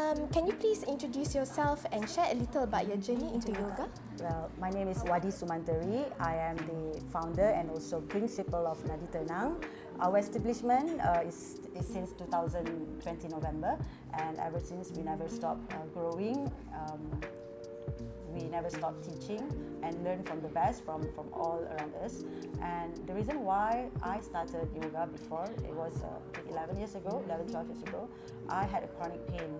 Can you please introduce yourself and share a little about your journey into yoga? Well, my name is Nadi Tenang. I am the founder and also principal of Nadi Tenang. Our establishment is since 2020 November, and ever since we never stopped growing. We never stopped teaching and learn from the best from all around us. And the reason why I started yoga before, it was 11 years ago, 11, 12 years ago, I had a chronic pain.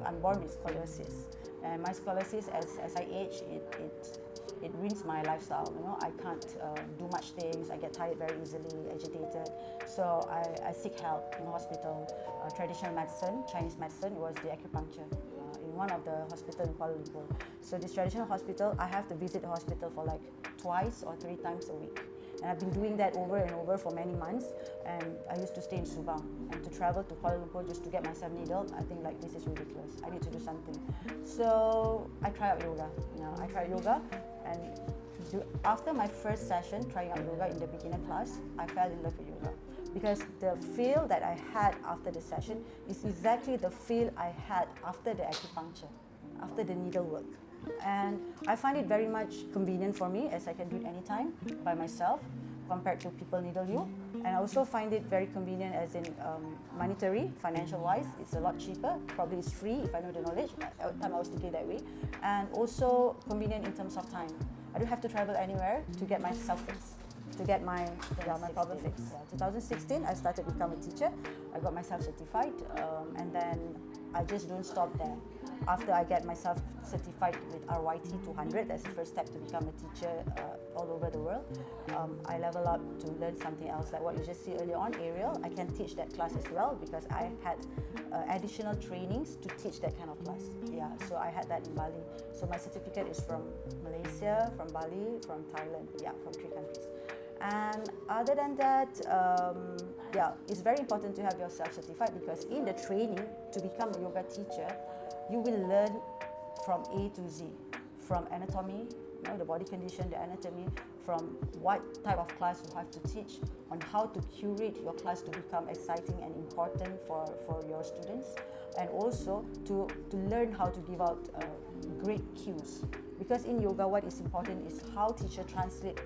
I'm born with scoliosis. And my scoliosis, as I age, it ruins my lifestyle. You know, I can't do much things. I get tired very easily, agitated. So I seek help in hospital. Traditional medicine, Chinese medicine, was the acupuncture in one of the hospitals in Kuala Lumpur. So this traditional hospital, I have to visit the hospital for like twice or 3 times a week. And I've been doing that over and over for many months. And I used to stay in Subang. And to travel to Kuala Lumpur just to get myself needled, I think like this is ridiculous. I need to do something. So I tried out yoga. I tried yoga, and after my first session trying out yoga in the beginner class, I fell in love with yoga. Because the feel that I had after the session is exactly the feel I had after the acupuncture, after the needlework. And I find it very much convenient for me, as I can do it anytime by myself compared to people needle you. And I also find it very convenient as in monetary, financial-wise. It's a lot cheaper. Probably it's free if I know the knowledge. At the time I was thinking that way. And also convenient in terms of time. I don't have to travel anywhere to get myself fixed, to get my problem fixed. 2016, I started to become a teacher. I got myself certified, and then I just don't stop there. After I get myself certified with RYT 200, that's the first step to become a teacher all over the world. I level up to learn something else, like what you just see earlier on, aerial. I can teach that class as well because I had additional trainings to teach that kind of class. Yeah, so I had that in Bali. So my certificate is from Malaysia, from Bali, from Thailand. Yeah, from 3 countries. And other than that, it's very important to have yourself certified because in the training to become a yoga teacher, you will learn from A to Z, from anatomy, the body condition, the anatomy, from what type of class you have to teach, on how to curate your class to become exciting and important for your students, and also to learn how to give out great cues. Because in yoga, what is important is how teacher translate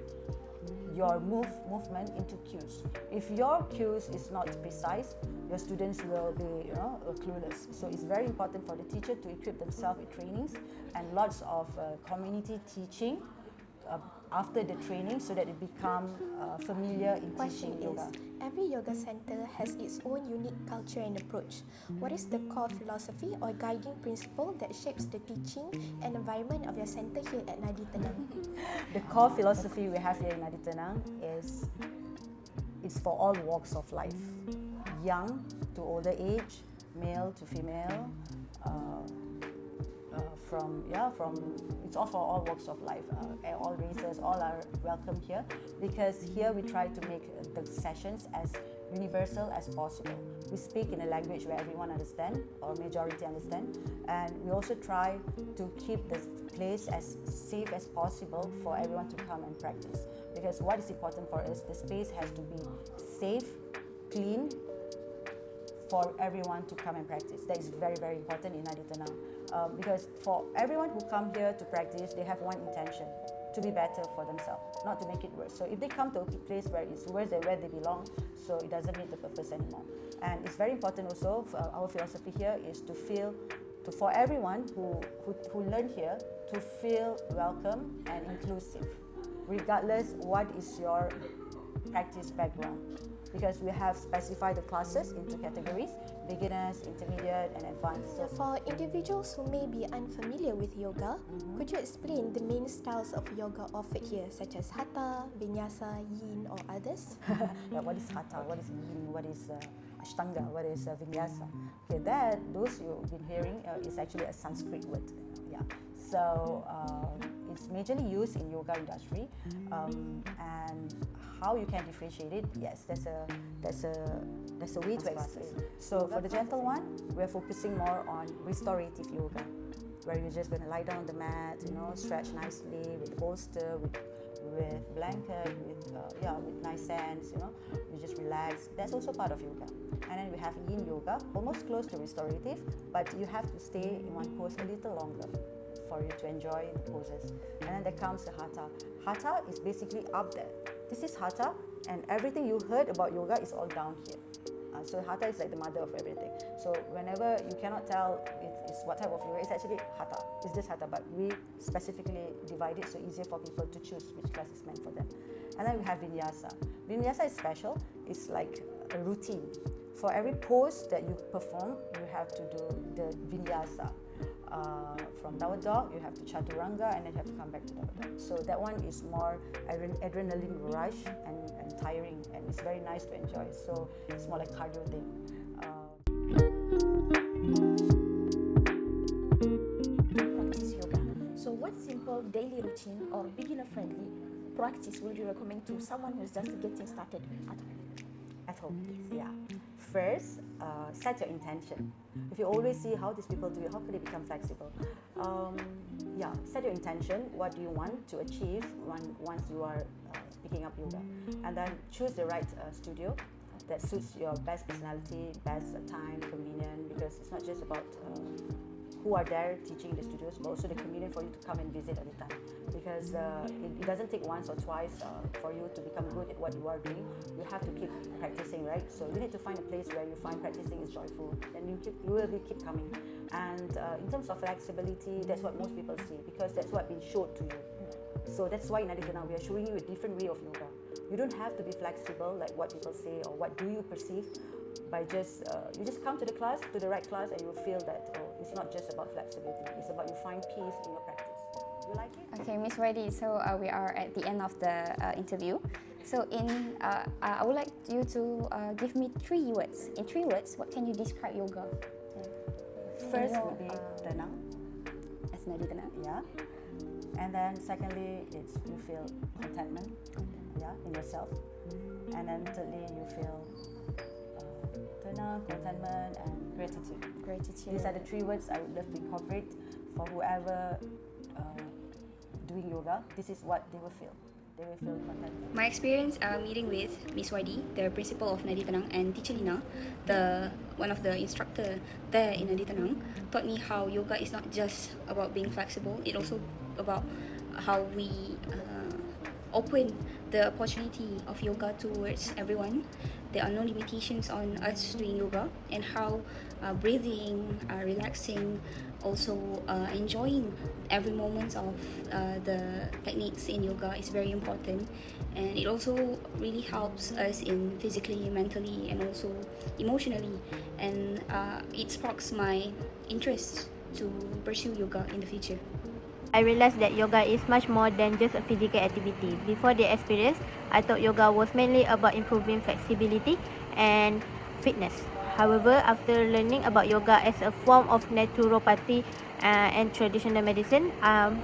your movement into cues. If your cues is not precise, your students will be clueless. So it's very important for the teacher to equip themselves with trainings and lots of community teaching after the training so that it become familiar in teaching yoga. Every yoga center has its own unique culture and approach. What is the core philosophy or guiding principle that shapes the teaching and environment of your center here at Nadi Tenang? The core philosophy we have here in Nadi Tenang is it's for all walks of life, young to older age, male to female, it's all for all walks of life, all races, all are welcome here, because here we try to make the sessions as universal as possible. We speak in a language where everyone understands, or majority understand, and we also try to keep this place as safe as possible for everyone to come and practice. Because what is important for us, the space has to be safe, clean, for everyone to come and practice. That is very, very important in Nadi Tenang. Because for everyone who come here to practice, they have one intention, to be better for themselves, not to make it worse. So if they come to a place where it's worse than where they belong, so it doesn't meet the purpose anymore. And it's very important also, our philosophy here is for everyone who learn here to feel welcome and inclusive, regardless what is your practice background. Because we have specified the classes into categories, beginners, intermediate, and advanced. So for individuals who may be unfamiliar with yoga, could you explain the main styles of yoga offered here, such as Hatha, Vinyasa, Yin, or others? What is Hatha? What is Yin? What is Ashtanga? What is Vinyasa? Okay, those you've been hearing is actually a Sanskrit word. Yeah. So it's majorly used in yoga industry, and how you can differentiate it? Yes, there's a way to explain. So for the gentle one, we're focusing more on restorative yoga, where you're just going to lie down on the mat, stretch nicely with bolster, with with blanket, with nice scents, you just relax. That's also part of yoga. And then we have yin yoga, almost close to restorative, but you have to stay in one pose a little longer for you to enjoy the poses. And then there comes the hatha. Hatha is basically up there. This is hatha, and everything you heard about yoga is all down here. So hatha is like the mother of everything. So whenever you cannot tell it's what type of yoga, it's actually hatha. It's just hatha, but we specifically divide it so easier for people to choose which class is meant for them. And then we have vinyasa. Vinyasa is special. It's like a routine. For every pose that you perform, you have to do the vinyasa. From downward dog, you have to chaturanga, and then you have to come back to downward dog. So that one is more adrenaline rush and tiring, and it's very nice to enjoy. So it's more like cardio thing. Practice yoga. So what simple daily routine or beginner-friendly practice would you recommend to someone who's just getting started at home? At home, yeah. First, set your intention. If you always see how these people do it, how can they become flexible? Set your intention. What do you want to achieve once you are picking up yoga? And then choose the right studio that suits your best personality, best time, convenient, because it's not just about who are there teaching the studios, but also the convenient for you to come and visit at the time. Because it doesn't take once or twice for you to become good at what you are doing. You have to keep practicing, right? So you need to find a place where you find practicing is joyful, and you will keep coming. And in terms of flexibility, that's what most people see, because that's what been showed to you. So that's why in Nadi Tenang we are showing you a different way of yoga. You don't have to be flexible like what people say or what do you perceive. By you just come to the class, to the right class, and you will feel that it's not just about flexibility. It's about you find peace in your practice. You like it? Okay, Miss Wadi. So we are at the end of the interview. So I would like you to give me 3 words. In 3 words, what can you describe yoga? First would be tenang. As Nadi Tenang. Yeah. And then secondly, it's you feel contentment, in yourself. And then thirdly, you feel tenang, contentment, and gratitude. Gratitude. These are the 3 words I would love to incorporate for whoever doing yoga. This is what they will feel. They will feel content. My experience meeting with Miss Wadi, the principal of Nadi Tenang, and Teacher Lina, one of the instructor there in Nadi Tenang, taught me how yoga is not just about being flexible. It also about how we open the opportunity of yoga towards everyone. There are no limitations on us doing yoga, and how breathing, relaxing, also enjoying every moment of the techniques in yoga is very important. And it also really helps us in physically, mentally, and also emotionally. And it sparks my interest to pursue yoga in the future. I realized that yoga is much more than just a physical activity. Before the experience, I thought yoga was mainly about improving flexibility and fitness. However, after learning about yoga as a form of naturopathy and traditional medicine,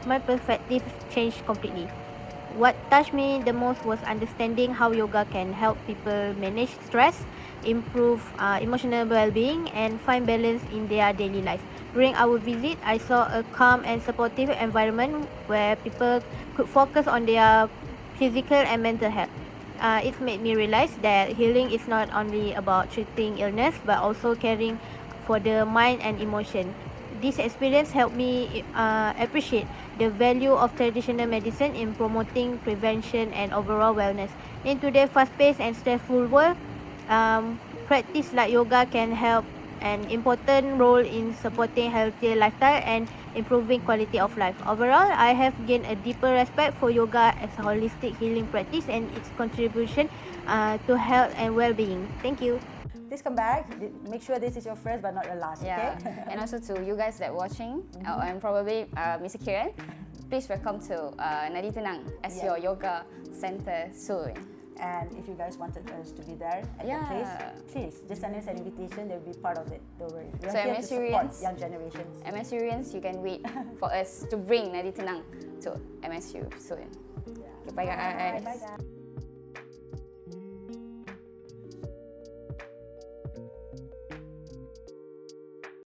my perspective changed completely. What touched me the most was understanding how yoga can help people manage stress, improve emotional well-being, and find balance in their daily life. During our visit, I saw a calm and supportive environment where people could focus on their physical and mental health. It made me realize that healing is not only about treating illness, but also caring for the mind and emotion. This experience helped me appreciate the value of traditional medicine in promoting prevention and overall wellness. In today's fast-paced and stressful world, practice like yoga can help an important role in supporting healthier lifestyle and improving quality of life. Overall, I have gained a deeper respect for yoga as a holistic healing practice and its contribution to health and well-being. Thank you. Please come back. Make sure this is your first but not your last, okay? And also to you guys that watching, and probably Mr. Kiran, please welcome to Nadi Tenang as your yoga center soon. And if you guys wanted us to be there at the place, please just send us an invitation. They'll be part of it. Don't worry. We're So here to support young generations. MSUians, you can wait for us to bring Nadi Tenang to MSU soon. Yeah. Goodbye, guys. Bye, guys.